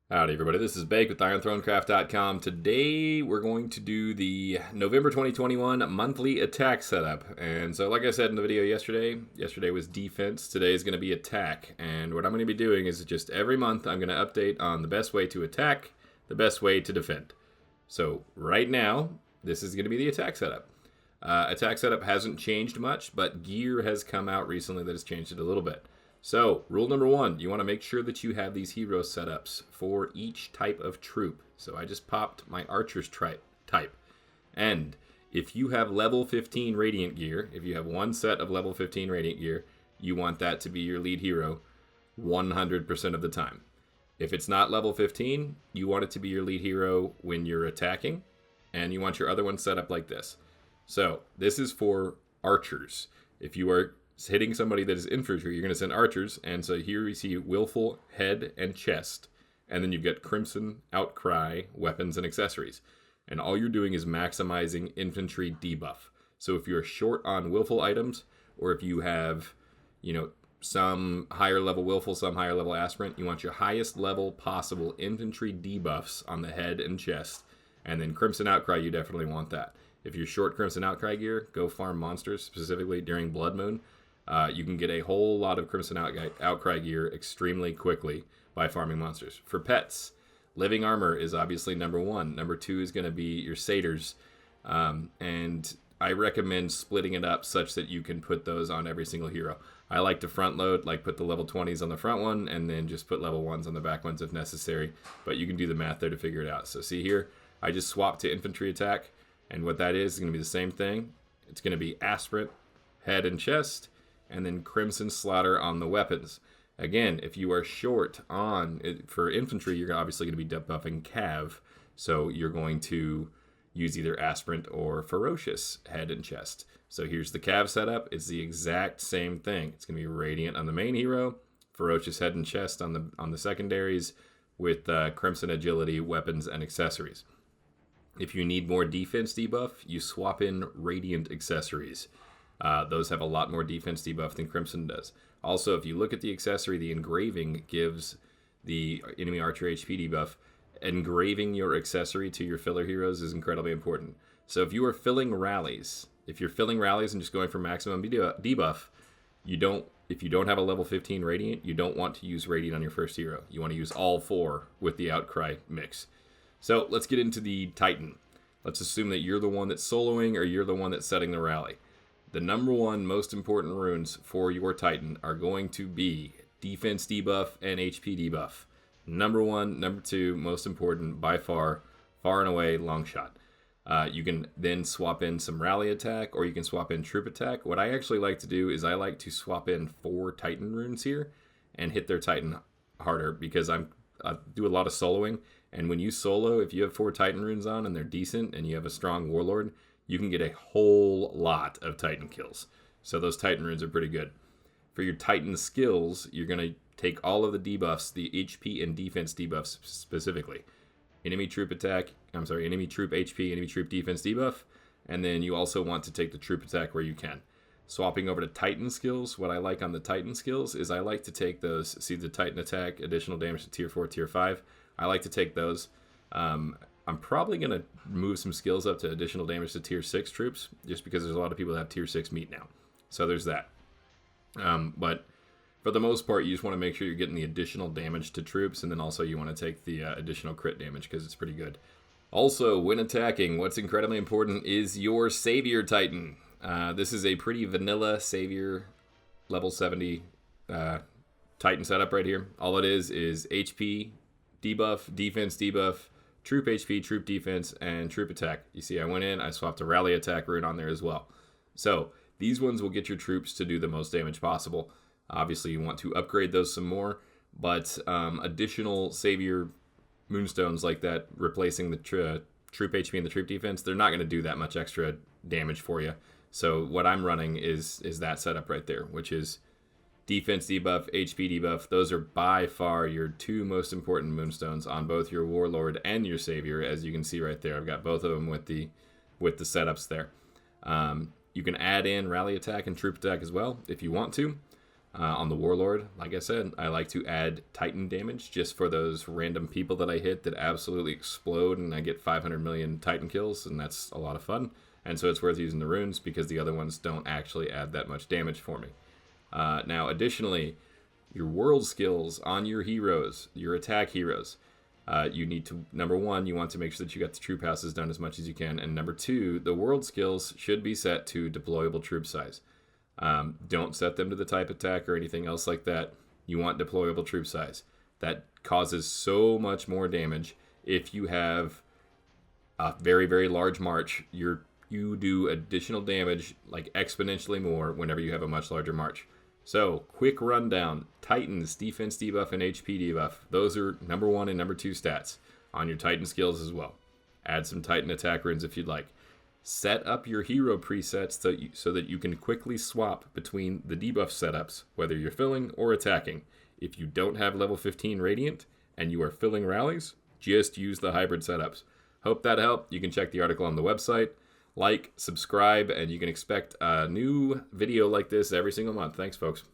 Howdy, everybody. This is Bake with IronThroneCraft.com. Today, we're going to do the November 2021 monthly attack setup. And so, like I said in the video yesterday was defense. Today is going to be attack. And what I'm going to be doing is just every month, I'm going to update on the best way to attack, the best way to defend. So, right now, this is going to be the attack setup. Attack setup hasn't changed much, but gear has come out recently that has changed it a little bit. So, rule number one, you want to make sure that you have these hero setups for each type of troop. So I just popped my archer's type. And if you have level 15 radiant gear, if you have one set of level 15 radiant gear, you want that to be your lead hero 100% of the time. If it's not level 15, you want it to be your lead hero when you're attacking, and you want your other one set up like this. So this is for archers. If you are hitting somebody that is infantry, you're going to send archers, and so here we see willful, head, and chest, and then you've got crimson, outcry, weapons, and accessories. And all you're doing is maximizing infantry debuff. So if you're short on willful items, or if you have, some higher level willful, some higher level aspirant, you want your highest level possible infantry debuffs on the head and chest, and then crimson outcry, you definitely want that. If you're short crimson outcry gear, go farm monsters, specifically during Blood Moon. You can get a whole lot of Crimson Outcry gear extremely quickly by farming monsters. For pets, Living Armor is obviously number one. Number two is going to be your satyrs. And I recommend splitting it up such that you can put those on every single hero. I like to front load, like put the level 20s on the front one, and then just put level 1s on the back ones if necessary. But you can do the math there to figure it out. So see here, I just swapped to infantry attack. And what that is going to be the same thing. It's going to be aspirant, head, and chest, and then Crimson Slaughter on the weapons. Again, if you are short on, for infantry, you're obviously going to be debuffing Cav, so you're going to use either Aspirant or Ferocious head and chest. So here's the Cav setup. It's the exact same thing. It's going to be Radiant on the main hero, Ferocious head and chest on the secondaries, with Crimson Agility, weapons, and accessories. If you need more defense debuff, you swap in Radiant accessories. Those have a lot more defense debuff than Crimson does. Also, if you look at the accessory, the engraving gives the enemy archer HP debuff. Engraving your accessory to your filler heroes is incredibly important. So if you are filling rallies, and just going for maximum debuff, if you don't have a level 15 Radiant, you don't want to use Radiant on your first hero. You want to use all four with the Outcry mix. So let's get into the Titan. Let's assume that you're the one that's soloing or you're the one that's setting the rally. The number one most important runes for your Titan are going to be defense debuff and HP debuff. Number one, number two, most important by far and away, long shot. You can then swap in some rally attack, or you can swap in troop attack. What I actually like to do is I like to swap in 4 Titan runes here and hit their Titan harder, because I do a lot of soloing. And when you solo, if you have 4 Titan runes on and they're decent and you have a strong warlord, you can get a whole lot of Titan kills. So those Titan runes are pretty good. For your Titan skills, you're going to take all of the debuffs, the HP and defense debuffs specifically. Enemy troop HP, enemy troop defense debuff, and then you also want to take the troop attack where you can. Swapping over to Titan skills, what I like on the Titan skills is I like to take those, see the Titan attack, additional damage to tier 4, tier 5. I like to take those. I'm probably going to move some skills up to additional damage to tier 6 troops, just because there's a lot of people that have tier 6 meat now. So there's that. But for the most part, you just want to make sure you're getting the additional damage to troops, and then also you want to take the additional crit damage, because it's pretty good. Also, when attacking, what's incredibly important is your Savior Titan. This is a pretty vanilla Savior level 70 Titan setup right here. All it is HP debuff, defense debuff, troop HP, troop defense, and troop attack. You see, I went in, I swapped a rally attack rune on there as well. So these ones will get your troops to do the most damage possible. Obviously, you want to upgrade those some more, but additional Savior Moonstones like that, replacing the troop HP and the troop defense, they're not going to do that much extra damage for you. So what I'm running is that setup right there, which is defense debuff, HP debuff. Those are by far your 2 most important Moonstones on both your Warlord and your Savior, as you can see right there. I've got both of them with the setups there. You can add in rally attack and troop attack as well if you want to. On the Warlord, like I said, I like to add Titan damage just for those random people that I hit that absolutely explode, and I get 500 million Titan kills, and that's a lot of fun. And so it's worth using the runes because the other ones don't actually add that much damage for me. Now, additionally, your world skills on your heroes, your attack heroes, you need to, number one, you want to make sure that you got the troop houses done as much as you can, and number two, the world skills should be set to deployable troop size. Don't set them to the type attack or anything else like that. You want deployable troop size. That causes so much more damage. If you have a very, very large march, you do additional damage like exponentially more whenever you have a much larger march. So, quick rundown. Titans, defense debuff and HP debuff. Those are number 1 and number 2 stats on your Titan skills as well. Add some Titan attack runes if you'd like. Set up your hero presets so that you can quickly swap between the debuff setups, whether you're filling or attacking. If you don't have level 15 Radiant and you are filling rallies, just use the hybrid setups. Hope that helped. You can check the article on the website. Like, subscribe, and you can expect a new video like this every single month. Thanks, folks.